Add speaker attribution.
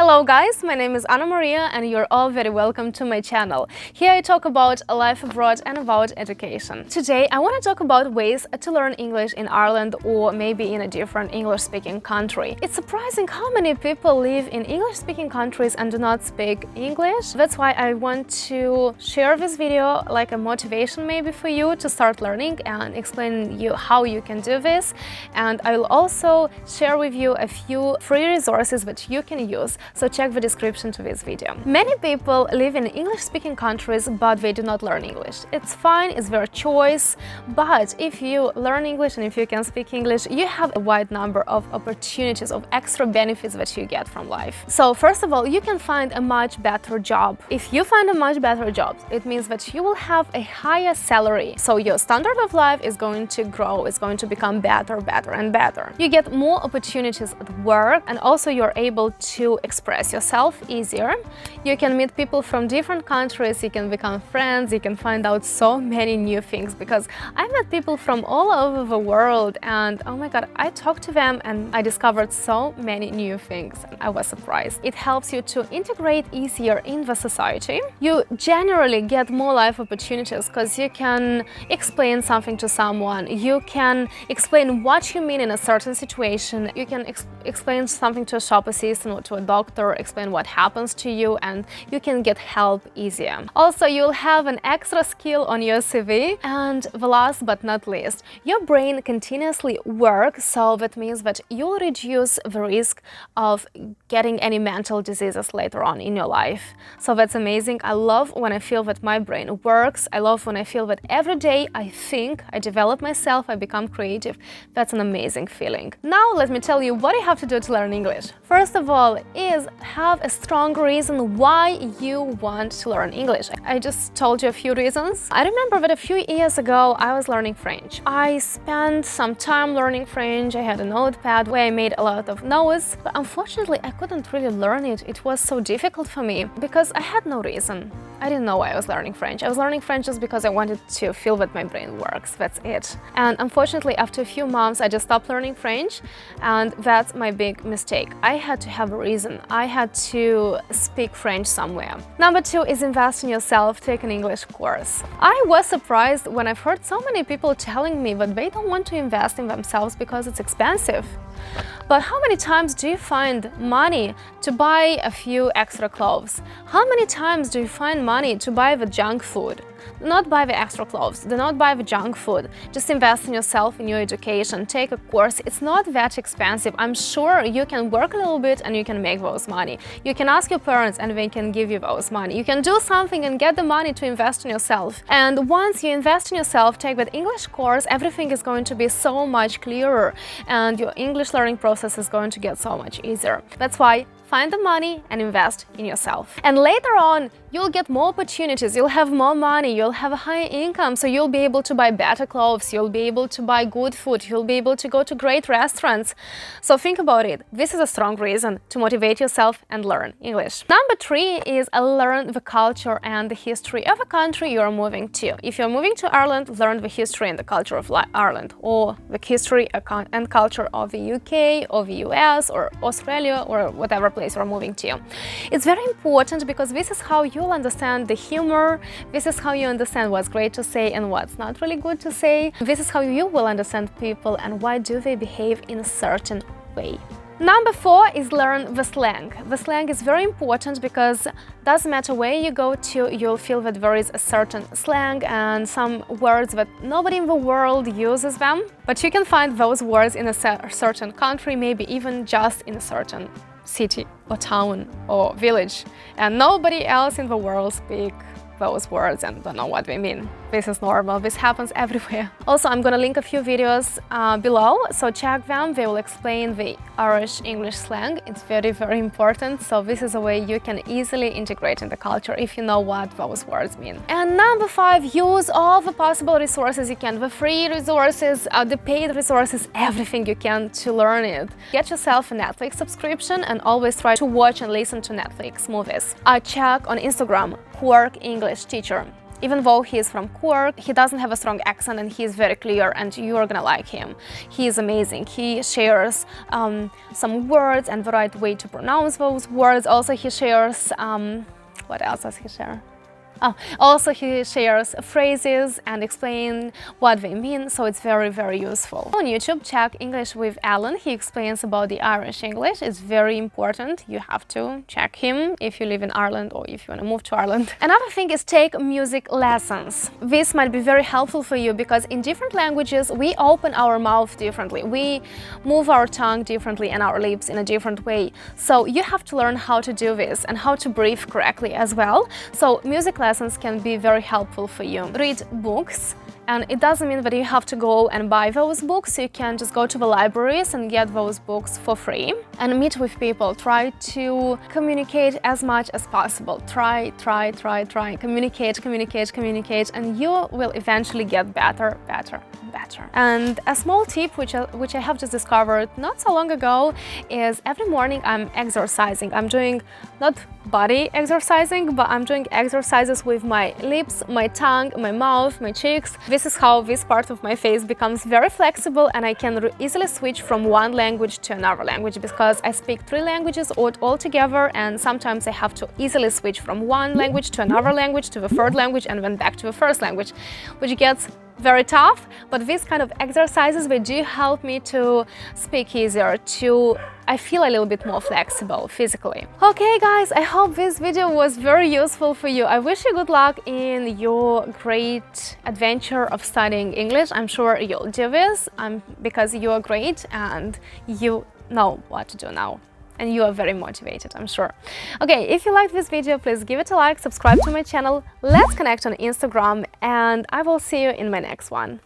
Speaker 1: Hello guys, my name is Ana-Maria and you're all very welcome to my channel. Here I talk about life abroad and about education. Today I want to talk about ways to learn English in Ireland or maybe in a different English-speaking country. It's surprising how many people live in English-speaking countries and do not speak English. That's why I want to share this video like a motivation maybe for you to start learning and explain you how you can do this. And I will also share with you a few free resources that you can use. So check the description to this video. Many people live in English-speaking countries, but they do not learn English. It's fine, it's their choice, but if you learn English and if you can speak English, you have a wide number of opportunities, of extra benefits that you get from life. So first of all, you can find a much better job. If you find a much better job, it means that you will have a higher salary. So your standard of life is going to grow, it's going to become better and better. You get more opportunities at work, and also you're able to express yourself easier. You can meet people from different countries, you can become friends, you can find out so many new things, because I met people from all over the world and oh my god, I talked to them and I discovered so many new things and I was surprised. It helps you to integrate easier in the society. You generally get more life opportunities because you can explain something to someone, you can explain what you mean in a certain situation, you can explain something to a shop assistant or to a doctor, explain what happens to you, and you can get help easier. Also, you'll have an extra skill on your CV. And the last but not least, your brain continuously works, so that means that you'll reduce the risk of getting any mental diseases later on in your life. So that's amazing. I love when I feel that my brain works. I love when I feel that every day I think, I develop myself, I become creative. That's an amazing feeling. Now let me tell you what you have to do to learn English. First of all is have a strong reason why you want to learn English. I just told you a few reasons. I remember that a few years ago I was learning French. I spent some time learning French. I had a notepad where I made a lot of notes, but unfortunately I couldn't really learn it. It was so difficult for me because I had no reason. I didn't know why I was learning French. I was learning French just because I wanted to feel that my brain works. That's it. And unfortunately, after a few months, I just stopped learning French, and that's my big mistake. I had to have a reason. I had to speak French somewhere. Number two is invest in yourself, take an English course. I was surprised when I've heard so many people telling me that they don't want to invest in themselves because it's expensive. But how many times do you find money to buy a few extra clothes? How many times do you find money to buy the junk food? Do not buy the extra clothes, do not buy the junk food. Just invest in yourself, in your education, take a course. It's not that expensive. I'm sure you can work a little bit and you can make those money. You can ask your parents and they can give you those money. You can do something and get the money to invest in yourself. And once you invest in yourself, take that English course, everything is going to be so much clearer and your English learning process is going to get so much easier. That's why find the money and invest in yourself. And later on, you'll get more opportunities, you'll have more money, you'll have a higher income, so you'll be able to buy better clothes, you'll be able to buy good food, you'll be able to go to great restaurants. So think about it. This is a strong reason to motivate yourself and learn English. Number three is learn the culture and the history of a country you're moving to. If you're moving to Ireland, learn the history and the culture of Ireland, or the history and culture of the UK, or the US, or Australia, or whatever place you're moving to. It's very important because this is how you'll understand the humor, this is how you understand what's great to say and what's not really good to say. This is how you will understand people and why do they behave in a certain way. Number four is learn the slang. The slang is very important because doesn't matter where you go to, you'll feel that there is a certain slang and some words that nobody in the world uses them. But you can find those words in a certain country, maybe even just in a certain city or town or village, and nobody else in the world speaks those words and don't know what they mean. This is normal, this happens everywhere. Also, I'm gonna link a few videos below, so check them. They will explain the Irish English slang. It's very important, so this is a way you can easily integrate in the culture if you know what those words mean. And number five, use all the possible resources you can, the free resources, the paid resources, everything you can to learn it. Get yourself a Netflix subscription and always try to watch and listen to Netflix movies. Check on Instagram, Cork English Teacher. Even though he is from Cork, he doesn't have a strong accent and he is very clear and you're gonna like him. He is amazing. He shares some words and the right way to pronounce those words. Also, he shares, what else does he share? Oh, also he shares phrases and explain what they mean, so it's very, very useful. On YouTube, check English with Alan. He explains about the Irish English. It's very important. You have to check him if you live in Ireland or if you want to move to Ireland. Another thing is take music lessons. This might be very helpful for you because in different languages we open our mouth differently. We move our tongue differently and our lips in a different way. So you have to learn how to do this and how to breathe correctly as well. So music lessons can be very helpful for you. Read books, and it doesn't mean that you have to go and buy those books. You can just go to the libraries and get those books for free. And meet with people. Try to communicate as much as possible. Try. Communicate, and you will eventually get better. And a small tip which I have just discovered not so long ago is every morning I'm exercising. I'm doing not body exercising, but I'm doing exercises with my lips, my tongue, my mouth, my cheeks. This is how this part of my face becomes very flexible and I can easily switch from one language to another language because I speak 3 languages all together, and sometimes I have to easily switch from one language to another language to the third language and then back to the first language, which gets very tough, but these kind of exercises, they do help me to speak easier, I feel a little bit more flexible physically. Okay guys, I hope this video was very useful for you. I wish you good luck in your great adventure of studying English. I'm sure you'll do this because you are great and you know what to do now. And you are very motivated, I'm sure. Okay, if you liked this video, please give it a like, subscribe to my channel, let's connect on Instagram, and I will see you in my next one.